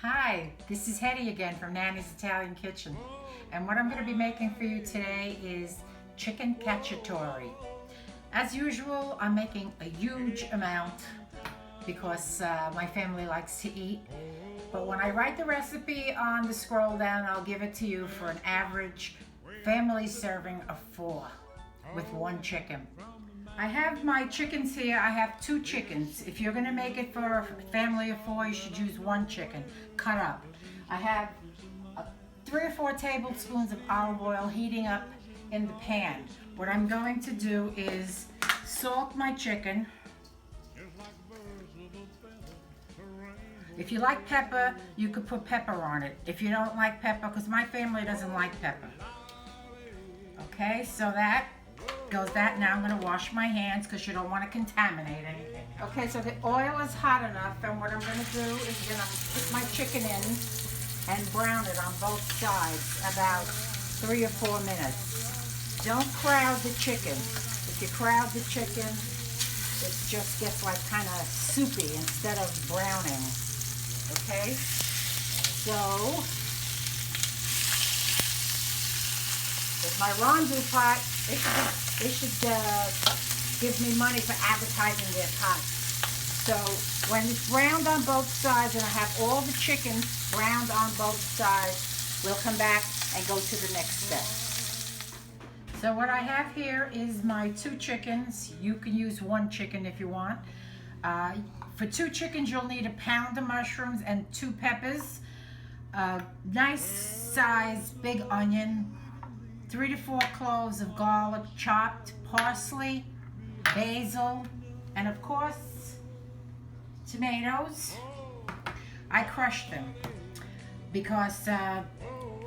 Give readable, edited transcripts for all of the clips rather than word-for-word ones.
Hi, this is Hedy again from Nanny's Italian Kitchen. And what I'm going to be making for you today is Chicken Cacciatore. As usual, I'm making a huge amount because my family likes to eat. But when I write the recipe on the scroll down, I'll give it to you for an average family serving of 4 with 1 chicken. I have my chickens here. I have 2 chickens. If you're going to make it for a family of 4, you should use 1 chicken cut up. I have 3 or 4 tablespoons of olive oil heating up in the pan. What I'm going to do is salt my chicken. If you like pepper, you could put pepper on it. If you don't like pepper, because my family doesn't like pepper. Okay, so that goes that. Now I'm going to wash my hands because you don't want to contaminate anything. Okay, so the oil is hot enough, and what I'm going to do is going to put my chicken in and brown it on both sides about 3 or 4 minutes. Don't crowd the chicken. If you crowd the chicken, it just gets like kind of soupy instead of browning. Okay, so with my rondu pot, they should give me money for advertising their pots. So when it's browned on both sides and I have all the chicken browned on both sides, we'll come back and go to the next step. So what I have here is my 2 chickens. You can use 1 chicken if you want. For 2 chickens, you'll need 1 pound of mushrooms and 2 peppers, a nice size big onion, 3 to 4 cloves of garlic chopped, parsley, basil, and of course, tomatoes. I crushed them because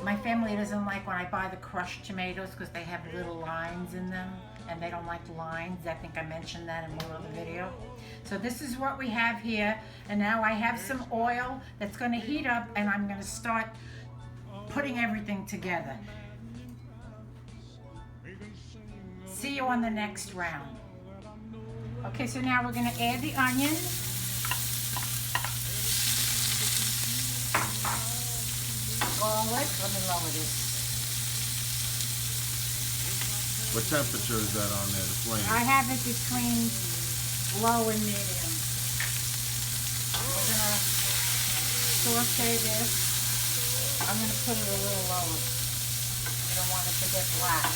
my family doesn't like when I buy the crushed tomatoes because they have little lines in them and they don't like lines. I think I mentioned that in one other video. So this is what we have here, and now I have some oil that's going to heat up and I'm going to start putting everything together. See you on the next round. Okay, so now we're going to add the onion. Garlic. Let me lower this. What temperature is that on there, the flame? I have it between low and medium. We're going to saute this. I'm going to put it a little lower. You don't want it to get black.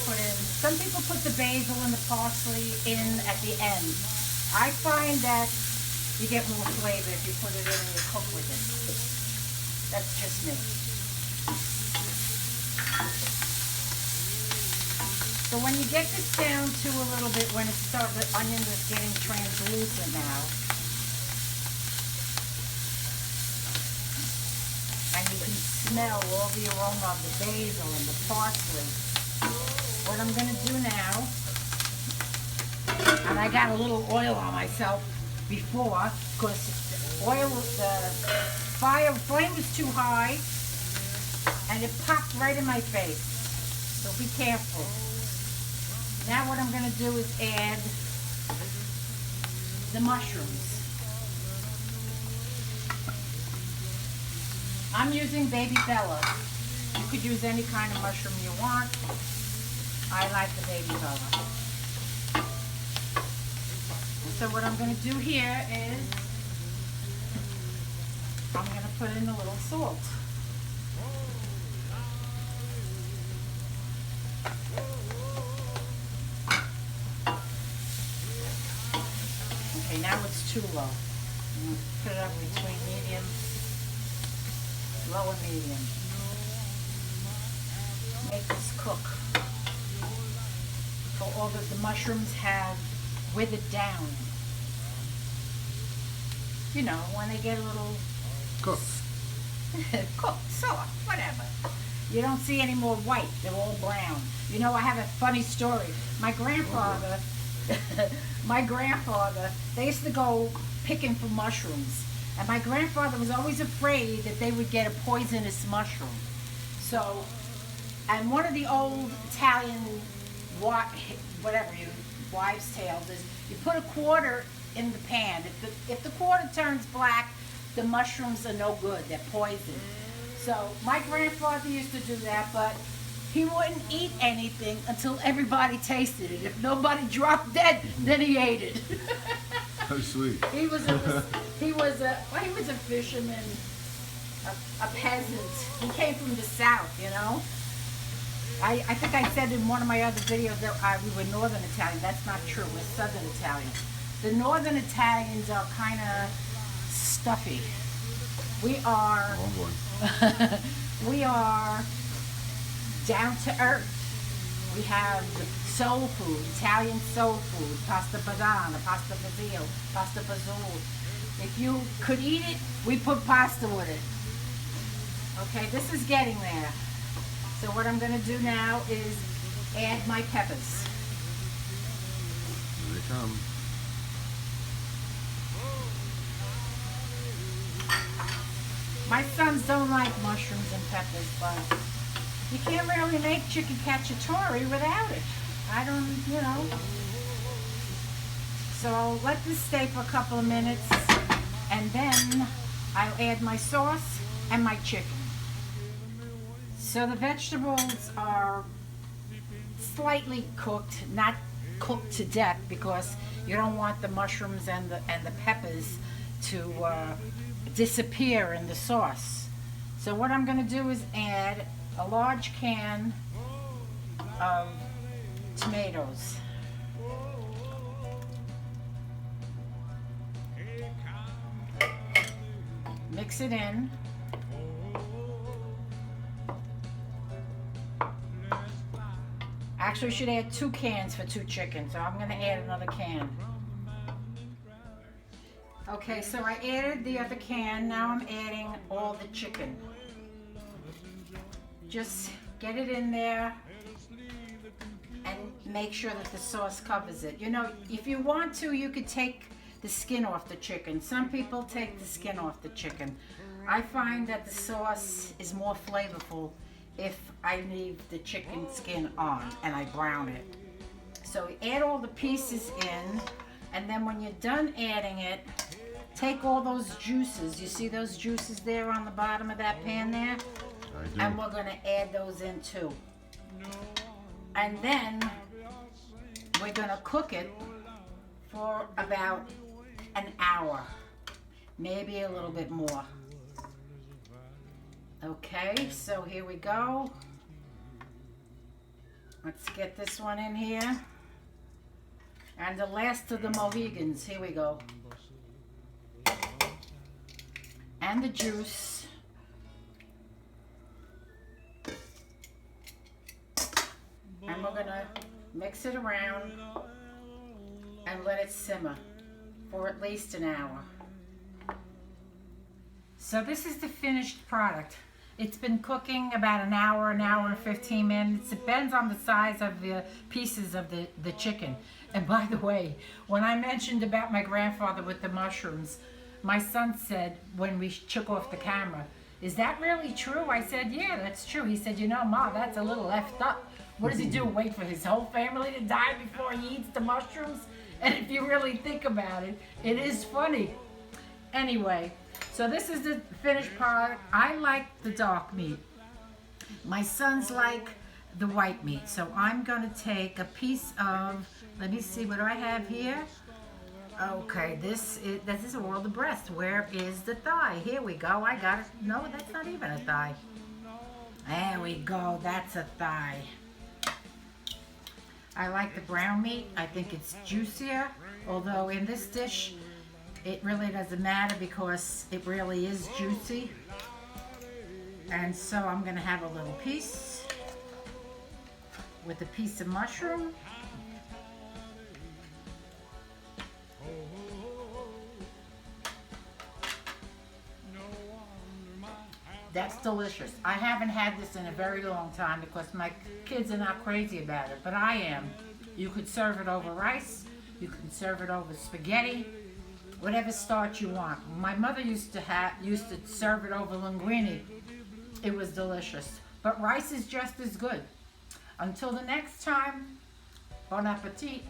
Put in, some people put the basil and the parsley in at the end. I find that you get more flavor if you put it in and you cook with it. That's just me. So when you get this down to a little bit, when it starts, the onion is getting translucent now, and you can smell all the aroma of the basil and the parsley. What I'm going to do now, and I got a little oil on myself before because the flame was too high and it popped right in my face. So be careful. Now what I'm going to do is add the mushrooms. I'm using Baby Bella. You could use any kind of mushroom you want. I like the Baby Bella. So what I'm going to do here is I'm going to put in a little salt. Okay, now it's too low. I'm going to put it up between medium, low and medium. Make this cook. So all that the mushrooms have withered down. You know, when they get a little Cooked. cooked, soft, whatever. You don't see any more white, they're all brown. You know, I have a funny story. My grandfather, they used to go picking for mushrooms. And my grandfather was always afraid that they would get a poisonous mushroom. So, and one of the old Italian, whatever, wives' tales is you put a quarter in the pan. If the quarter turns black, the mushrooms are no good. They're poison. So my grandfather used to do that, but he wouldn't eat anything until everybody tasted it. If nobody dropped dead, then he ate it. Oh, sweet. He was a fisherman, a peasant. He came from the South, you know. I think I said in one of my other videos that we were Northern Italian. That's not true. We're Southern Italian. The Northern Italians are kind of stuffy. We are. Oh boy. We are down to earth. We have the soul food, Italian soul food, pasta padana, pasta basil, pasta basil. If you could eat it, we put pasta with it. Okay, this is getting there. So what I'm going to do now is add my peppers. Here they come. My sons don't like mushrooms and peppers, but you can't really make chicken cacciatore without it. I don't, you know. So I'll let this stay for a couple of minutes, and then I'll add my sauce and my chicken. So the vegetables are slightly cooked, not cooked to death, because you don't want the mushrooms and the peppers to disappear in the sauce. So what I'm going to do is add a large can of tomatoes. Mix it in. Actually, I should add 2 cans for 2 chickens, so I'm going to add another can. Okay, so I added the other can. Now I'm adding all the chicken. Just get it in there and make sure that the sauce covers it. You know, if you want to, you could take the skin off the chicken. Some people take the skin off the chicken. I find that the sauce is more flavorful if I leave the chicken skin on and I brown it. So add all the pieces in, and then when you're done adding it, take all those juices. You see those juices there on the bottom of that pan there? I do. And we're going to add those in too. And then we're going to cook it for about an hour, maybe a little bit more. Okay, so here we go. Let's get this one in here. And the last of the Mohegans, here we go. And the juice. And we're gonna mix it around and let it simmer for at least an hour. So this is the finished product. It's been cooking about an hour and 15 minutes. It depends on the size of the pieces of the chicken. And by the way, when I mentioned about my grandfather with the mushrooms, my son said when we took off the camera, "Is that really true?" I said, "Yeah, that's true." He said, "You know, Ma, that's a little effed up. What does he do, wait for his whole family to die before he eats the mushrooms?" And if you really think about it, it is funny. Anyway, so this is the finished product. I like the dark meat. My sons like the white meat. So I'm going to take a piece of, let me see, what do I have here? Okay, this is all the breast. Where is the thigh? Here we go. I got it. No, that's not even a thigh. There we go. That's a thigh. I like the brown meat. I think it's juicier. Although in this dish, it really doesn't matter because it really is juicy. And so I'm going to have a little piece with a piece of mushroom. That's delicious. I haven't had this in a very long time because my kids are not crazy about it, but I am. You could serve it over rice. You can serve it over spaghetti, whatever starch you want. My mother used to serve it over linguine. It was delicious. But rice is just as good. Until the next time, bon appetit.